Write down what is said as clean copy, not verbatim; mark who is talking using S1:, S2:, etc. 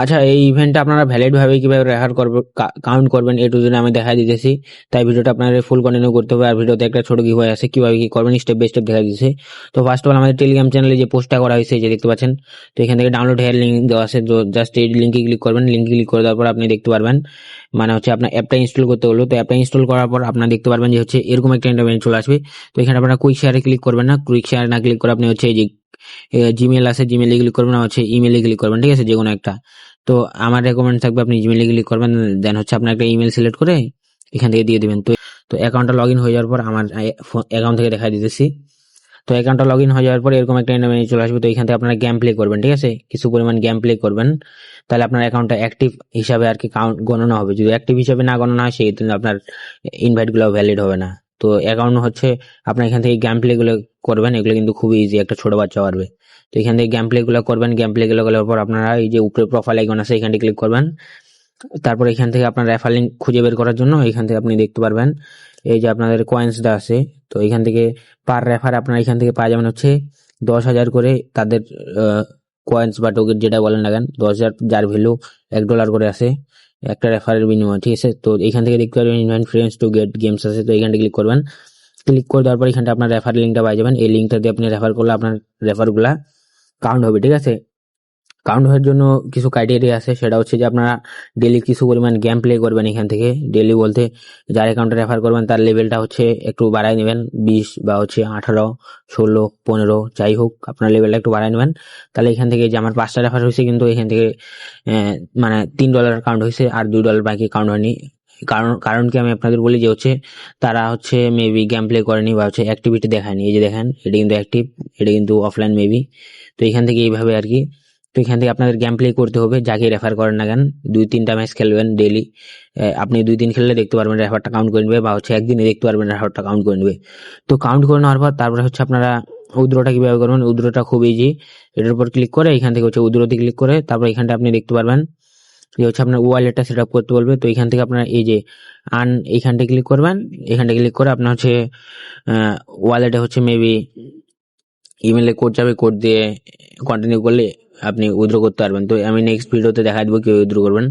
S1: আচ্ছা, এই ইভেন্টটা আপনারা ভ্যালিড ভাবে কিভাবে রেফার করবেন, কাউন্ট করবেন, এ টু জেড আমি দেখা দিতেছি। তাই ভিডিওটা আপনাদের ফুল কন্টিনিউ করতে হবে। আর ভিডিওতে একটা ছোট গিভওয়ে আছে, কিভাবে কি করবেন স্টেপ বাই স্টেপ দেখা দিতেছি। তো ফার্স্ট অফ অল আমাদের টেলিগ্রাম চ্যানেলে যে পোস্টটা করা হয়েছে, যে দেখতে পাচ্ছেন, তো এখান থেকে ডাউনলোড হেয়ার লিঙ্ক দেওয়া আছে। তো জাস্ট এই লিঙ্কে ক্লিক করবেন। লিঙ্কে ক্লিক করে দেওয়ার পর আপনি দেখতে পারবেন, মানে হচ্ছে আপনার অ্যাপটা ইনস্টল করতে হলো। তো অ্যাপটা ইনস্টল করার পর আপনারা দেখতে পারবেন যে হচ্ছে এরকম একটা ইন্টারফেস চলে আসবে। তো এখানে আপনারা কুইক শেয়ারে ক্লিক করবেন না, কুইক শেয়ার না ক্লিক করে আপনি হচ্ছে এই যে জিমেল আছে, জিমেলে ক্লিক করবেন, আর হচ্ছে ইমেলে ক্লিক করবেন, ঠিক আছে, যে কোনো একটা। তো আমার রেকমেন্ড থাকবে আপনি জিমেলে ক্লিক করবেন, দেন হচ্ছে আপনার একটা ইমেল সিলেক্ট করে এখান থেকে দিয়ে দিবেন। তো তো অ্যাকাউন্টটা লগ ইন হয়ে যাওয়ার পর আমার অ্যাকাউন্ট থেকে দেখা দিতেছি। তো অ্যাকাউন্টটা লগ ইন হয়ে যাওয়ার পর এরকম একটা ইন্টারফেস চলে আসবে। তো এখান থেকে আপনারা গেম প্লে করবেন, ঠিক আছে, কিছু পরিমাণ গেম প্লে করবেন। তাহলে আপনার অ্যাকাউন্টটা অ্যাক্টিভ হিসাবে আর কি কাউন্ট গণনা হবে। যদি অ্যাক্টিভ হিসাবে না গণনা হয়, সেই জন্য আপনার ইনভাইট গুলো ভ্যালিড হবে না। তো অ্যাকাউন্ট হচ্ছে আপনার এখান থেকে গেম প্লে গুলো করবেন, এগুলো কিন্তু খুবই ইজি, একটা ছোট বাচ্চা পারবে। তো এখান থেকে গেম প্লে গুলো করবেন। গেম প্লে গুলো করার পর আপনারা এই যে উপরে প্রোফাইল আইকন আছে, এখানে ক্লিক করবেন। তারপর এখান থেকে আপনার রেফার লিঙ্ক খুঁজে বের করার জন্য এখান থেকে আপনি দেখতে পারবেন এই যে আপনাদের কয়েন্সটা আছে। তো এখান থেকে পার রেফার আপনার এখান থেকে পাওয়া যাবেন হচ্ছে 10,000 করে তাদের কয়েন্স বা টোকেন যেটা বলেন না কেন, 10,000, যার ভ্যালু $1 করে আছে একটা রেফারের বিনিময়, ঠিক আছে। তো এখান থেকে দেখতে পারবেন invite friends to get games আছে। তো এখানে ক্লিক করবেন। ক্লিক করে দেওয়ার পর এখানটা আপনার রেফার লিঙ্কটা পাই যাবেন। এই লিঙ্কটা দিয়ে আপনি রেফার করলে আপনার রেফার গুলা কাউন্ট হবে, ঠিক আছে। কাউন্ট হওয়ার জন্য কিছু ক্রাইটেরিয়া আছে, সেটা হচ্ছে যে আপনারা ডেলি কিছু পরিমাণ গেম প্লে করবেন। এখান থেকে ডেলি বলতে যার অ্যাকাউন্টে রেফার করবেন তার লেভেলটা হচ্ছে একটু বাড়ায় নেবেন, 20 বা হচ্ছে 18, 16, 15, যাই হোক আপনার লেভেলটা একটু বাড়ায় নেবেন। তাহলে এখান থেকে যে আমার 5টা রেফার হয়েছে, কিন্তু এখান থেকে মানে $3 কাউন্ট হয়েছে, আর $2 বাকি কাউন্ট হয়নি। কারণ কারণ কি আমি আপনাদের বলি, যে হচ্ছে তারা হচ্ছে মেবি গেম প্লে করেনি বা হচ্ছে অ্যাক্টিভিটি দেখায়নি। এই যে দেখেন, এটা কিন্তু অ্যাক্টিভ, এটা কিন্তু অফলাইন মেবি। তো এখান থেকে এইভাবে আর কি। তো এখান থেকে আপনাদের গেম প্লে করতে হবে, যাকে রেফার করেন না কেন। 2-3টা ম্যাচ খেলবেন ডেলি। আপনি 2 দিন খেললে দেখতে পারবেন রেফারটা কাউন্ট করে নেবে, বা হচ্ছে একদিনে দেখতে পারবেন রেফারটা কাউন্ট করে নেবে। তো কাউন্ট করে নেওয়ার পর তারপরে হচ্ছে আপনারা উইথড্রটা কিভাবে করবেন। উইথড্রটা খুব ইজি। এটার উপর ক্লিক করে এখান থেকে হচ্ছে উইথড্রতে ক্লিক করে তারপর এখানটা আপনি দেখতে পারবেন যে হচ্ছে আপনার ওয়ালেটটা সেট আপ করতে বলবে। তো এখান থেকে আপনারা এই যে এইখানটা ক্লিক করবেন। এখানটা ক্লিক করে আপনার হচ্ছে ওয়ালেটে হচ্ছে মেবি ইমেলে কোড যাবে, কোড দিয়ে কন্টিনিউ করলে আপনি উইথড্র করতে পারবেন। তো আমি নেক্সট ভিডিওতে দেখা দেবো কিভাবে উইথড্র করবেন।